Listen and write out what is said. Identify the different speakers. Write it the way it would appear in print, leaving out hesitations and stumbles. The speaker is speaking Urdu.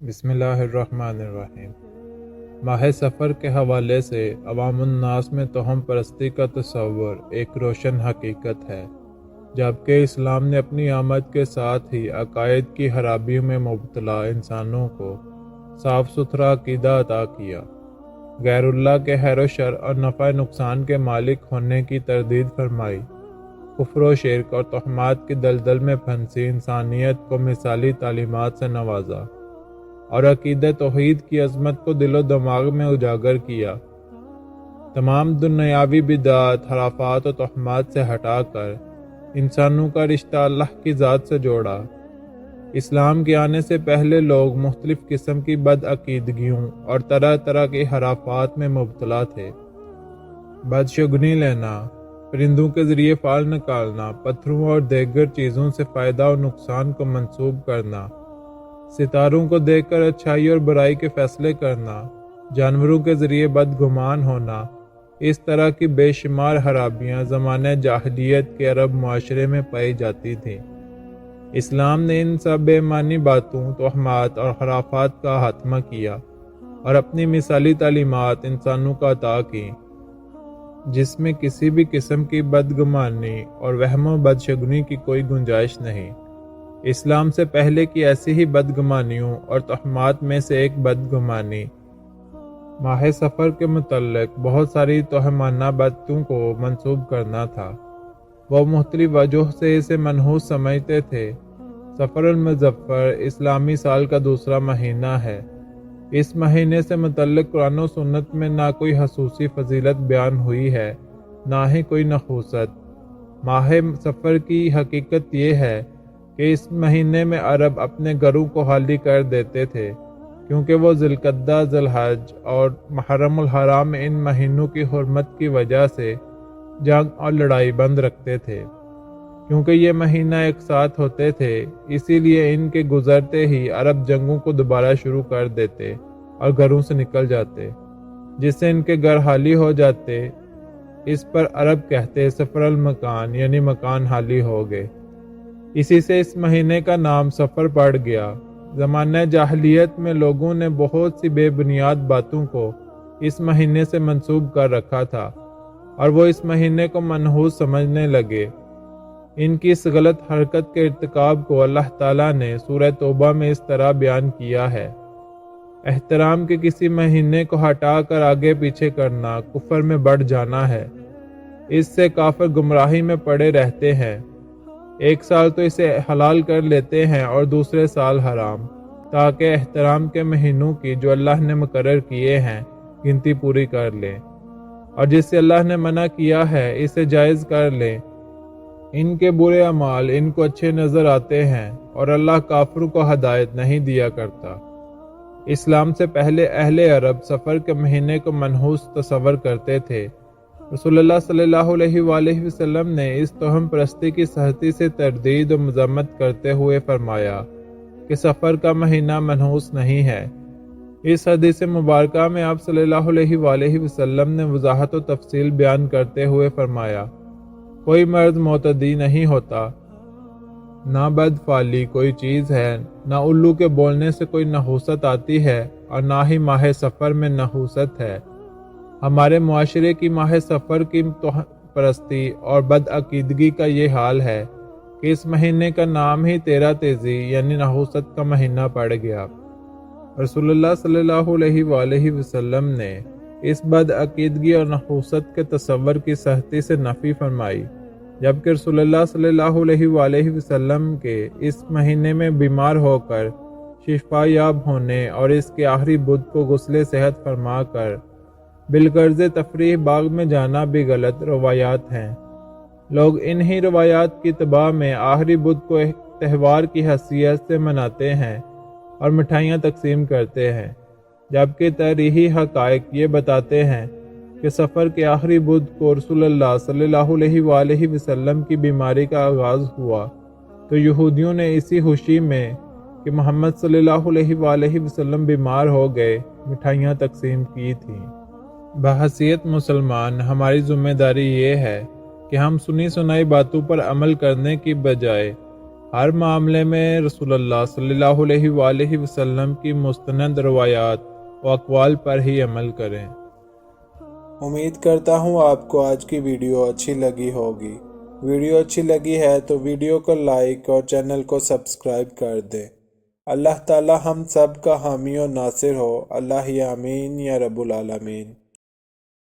Speaker 1: بسم اللہ الرحمن الرحیم۔ ماہ سفر کے حوالے سے عوام الناس میں توہم پرستی کا تصور ایک روشن حقیقت ہے، جبکہ اسلام نے اپنی آمد کے ساتھ ہی عقائد کی خرابیوں میں مبتلا انسانوں کو صاف ستھرا عقیدہ عطا کیا۔ غیر اللہ کے خیر و شر اور نفع نقصان کے مالک ہونے کی تردید فرمائی، کفر و شرک اور تہمات کی دلدل میں پھنسی انسانیت کو مثالی تعلیمات سے نوازا اور عقیدہ توحید کی عظمت کو دل و دماغ میں اجاگر کیا۔ تمام دنیاوی بدعات، خرافات و تہمات سے ہٹا کر انسانوں کا رشتہ اللہ کی ذات سے جوڑا۔ اسلام کے آنے سے پہلے لوگ مختلف قسم کی بدعقیدگیوں اور طرح طرح کی خرافات میں مبتلا تھے۔ بدشگونی لینا، پرندوں کے ذریعے فال نکالنا، پتھروں اور دیگر چیزوں سے فائدہ اور نقصان کو منسوب کرنا، ستاروں کو دیکھ کر اچھائی اور برائی کے فیصلے کرنا، جانوروں کے ذریعے بدگمان ہونا، اس طرح کی بے شمار خرابیاں زمانہ جاہلیت کے عرب معاشرے میں پائی جاتی تھیں۔ اسلام نے ان سب بے معنی باتوں، تہمات اور خرافات کا خاتمہ کیا اور اپنی مثالی تعلیمات انسانوں کو عطا کی، جس میں کسی بھی قسم کی بدگمانی اور وہم و بدشگونی کی کوئی گنجائش نہیں۔ اسلام سے پہلے کی ایسی ہی بدگمانیوں اور تہمات میں سے ایک بدگمانی ماہ سفر کے متعلق بہت ساری توہمانہ باتوں کو منسوب کرنا تھا۔ وہ مختلف وجہ سے اسے منحوس سمجھتے تھے۔ سفر المظفر اسلامی سال کا دوسرا مہینہ ہے۔ اس مہینے سے متعلق قرآن و سنت میں نہ کوئی خصوصی فضیلت بیان ہوئی ہے، نہ ہی کوئی نحوست۔ ماہ سفر کی حقیقت یہ ہے کہ اس مہینے میں عرب اپنے گھروں کو خالی کر دیتے تھے، کیونکہ وہ ذی القعدہ، ذی الحج اور محرم الحرام میں ان مہینوں کی حرمت کی وجہ سے جنگ اور لڑائی بند رکھتے تھے۔ کیونکہ یہ مہینہ ایک ساتھ ہوتے تھے، اسی لیے ان کے گزرتے ہی عرب جنگوں کو دوبارہ شروع کر دیتے اور گھروں سے نکل جاتے، جس سے ان کے گھر خالی ہو جاتے۔ اس پر عرب کہتے سفر المکان، یعنی مکان خالی ہو گئے۔ اسی سے اس مہینے کا نام سفر پڑ گیا۔ زمانہ جاہلیت میں لوگوں نے بہت سی بے بنیاد باتوں کو اس مہینے سے منسوب کر رکھا تھا اور وہ اس مہینے کو منحوس سمجھنے لگے۔ ان کی اس غلط حرکت کے ارتکاب کو اللہ تعالیٰ نے سورہ توبہ میں اس طرح بیان کیا ہے: احترام کے کسی مہینے کو ہٹا کر آگے پیچھے کرنا کفر میں بڑھ جانا ہے۔ اس سے کافر گمراہی میں پڑے رہتے ہیں۔ ایک سال تو اسے حلال کر لیتے ہیں اور دوسرے سال حرام، تاکہ احترام کے مہینوں کی جو اللہ نے مقرر کیے ہیں گنتی پوری کر لیں، اور جس سے اللہ نے منع کیا ہے اسے جائز کر لیں۔ ان کے برے اعمال ان کو اچھے نظر آتے ہیں اور اللہ کافروں کو ہدایت نہیں دیا کرتا۔ اسلام سے پہلے اہل عرب سفر کے مہینے کو منحوس تصور کرتے تھے۔ رسول اللہ صلی اللہ علیہ وآلہ وسلم نے اس توہم پرستی کی سختی سے تردید و مذمت کرتے ہوئے فرمایا کہ سفر کا مہینہ منحوس نہیں ہے۔ اس حدیث مبارکہ میں آپ صلی اللہ علیہ وآلہ وسلم نے وضاحت و تفصیل بیان کرتے ہوئے فرمایا: کوئی مرد معتدی نہیں ہوتا، نہ بد فعلی کوئی چیز ہے، نہ الو کے بولنے سے کوئی نحوست آتی ہے، اور نہ ہی ماہ سفر میں نحوست ہے۔ ہمارے معاشرے کی ماہ سفر کی توہم پرستی اور بدعقیدگی کا یہ حال ہے کہ اس مہینے کا نام ہی تیرہ تیزی یعنی نحوست کا مہینہ پڑ گیا۔ رسول اللہ صلی اللہ علیہ وآلہ وسلم نے اس بدعقیدگی اور نحوست کے تصور کی سختی سے نفی فرمائی، جبکہ رسول اللہ صلی اللہ علیہ وآلہ وسلم کے اس مہینے میں بیمار ہو کر شفا یاب ہونے اور اس کے آخری بدھ کو غسل صحت فرما کر بالغرض تفریح باغ میں جانا بھی غلط روایات ہیں۔ لوگ انہی روایات کی اتباع میں آخری بدھ کو ایک تہوار کی حیثیت سے مناتے ہیں اور مٹھائیاں تقسیم کرتے ہیں، جبکہ تاریخی حقائق یہ بتاتے ہیں کہ سفر کے آخری بدھ کو رسول اللہ صلی اللہ علیہ وآلہ وسلم کی بیماری کا آغاز ہوا تو یہودیوں نے اسی خوشی میں کہ محمد صلی اللہ علیہ وآلہ وسلم بیمار ہو گئے مٹھائیاں تقسیم کی تھیں۔ بحیثیت مسلمان ہماری ذمہ داری یہ ہے کہ ہم سنی سنائی باتوں پر عمل کرنے کی بجائے ہر معاملے میں رسول اللہ صلی اللہ علیہ وآلہ وسلم کی مستند روایات و اقوال پر ہی عمل کریں۔
Speaker 2: امید کرتا ہوں آپ کو آج کی ویڈیو اچھی لگی ہوگی۔ ویڈیو اچھی لگی ہے تو ویڈیو کو لائک اور چینل کو سبسکرائب کر دیں۔ اللہ تعالی ہم سب کا حامی و ناصر ہو۔ اللہ آمین یا رب العالمین۔